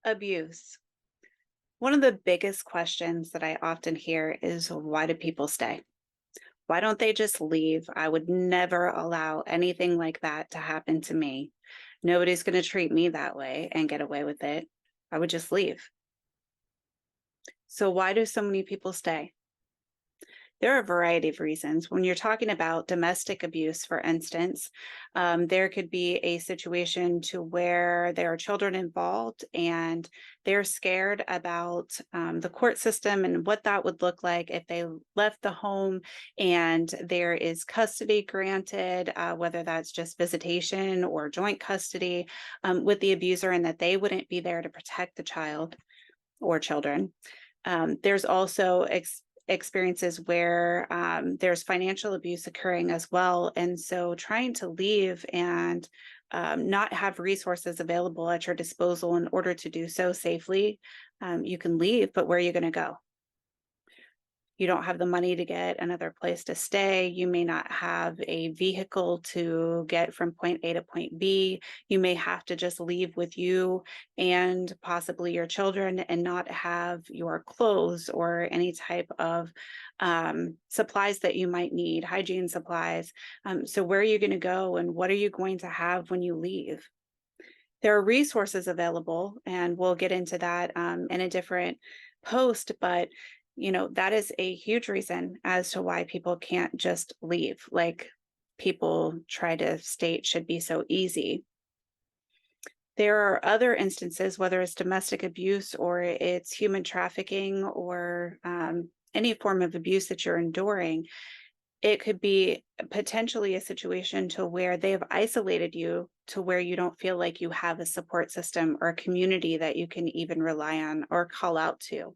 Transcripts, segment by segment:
Abuse. One of the biggest questions that I often hear is why do people stay? Why don't they just leave? I would never allow anything like that to happen to me. Nobody's going to treat me that way and get away with it. I would just leave. So, why do so many people stay? There are a variety of reasons. When you're talking about domestic abuse, for instance, there could be a situation to where there are children involved and they're scared about the court system and what that would look like if they left the home and there is custody granted, whether that's just visitation or joint custody with the abuser, and that they wouldn't be there to protect the child or children. There's also experiences where there's financial abuse occurring as well. And so trying to leave and not have resources available at your disposal in order to do so safely, you can leave, but where are you going to go? You don't have the money to get another place to stay. You may not have a vehicle to get from point A to point B. You may have to just leave with you and possibly your children and not have your clothes or any type of supplies that you might need, hygiene supplies. So, where are you going to go and what are you going to have when you leave? There are resources available, and we'll get into that in a different post, but that is a huge reason as to why people can't just leave. Like people try to state should be so easy. There are other instances, whether it's domestic abuse or it's human trafficking or any form of abuse that you're enduring. It could be potentially a situation to where they have isolated you to where you don't feel like you have a support system or a community that you can even rely on or call out to.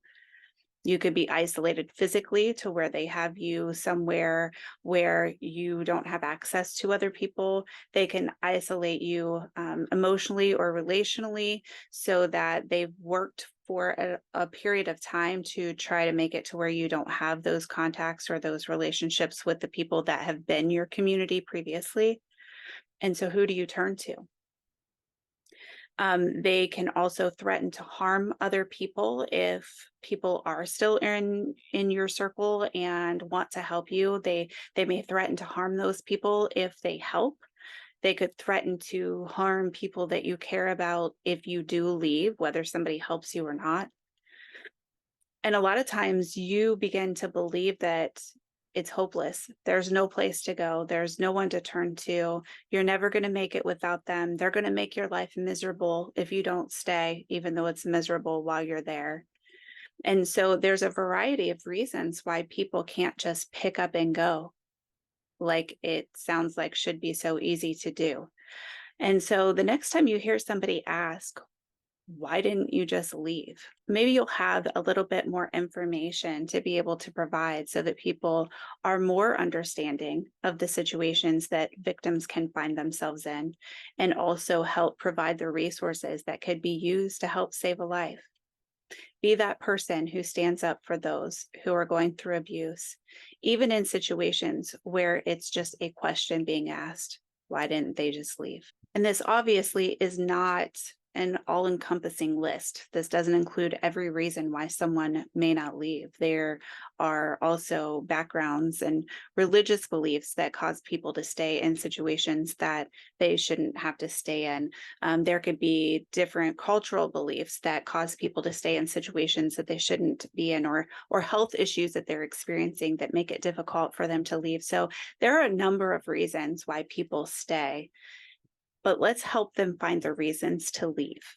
You could be isolated physically to where they have you somewhere where you don't have access to other people. They can isolate you emotionally or relationally so that they've worked for a period of time to try to make it to where you don't have those contacts or those relationships with the people that have been your community previously. And so, who do you turn to? They can also threaten to harm other people if people are still in your circle and want to help you. They may threaten to harm those people if they help. They could threaten to harm people that you care about if you do leave, whether somebody helps you or not. And a lot of times you begin to believe that it's hopeless. There's no place to go. There's no one to turn to. You're never going to make it without them. They're going to make your life miserable if you don't stay, even though it's miserable while you're there. And so there's a variety of reasons why people can't just pick up and go, like it sounds like should be so easy to do. And so the next time you hear somebody ask, why didn't you just leave? Maybe you'll have a little bit more information to be able to provide so that people are more understanding of the situations that victims can find themselves in, and also help provide the resources that could be used to help save a life. Be that person who stands up for those who are going through abuse, even in situations where it's just a question being asked, why didn't they just leave? And this obviously is not an all encompassing list. This doesn't include every reason why someone may not leave. There are also backgrounds and religious beliefs that cause people to stay in situations that they shouldn't have to stay in. There could be different cultural beliefs that cause people to stay in situations that they shouldn't be in, or health issues that they're experiencing that make it difficult for them to leave. So there are a number of reasons why people stay, but let's help them find the reasons to leave.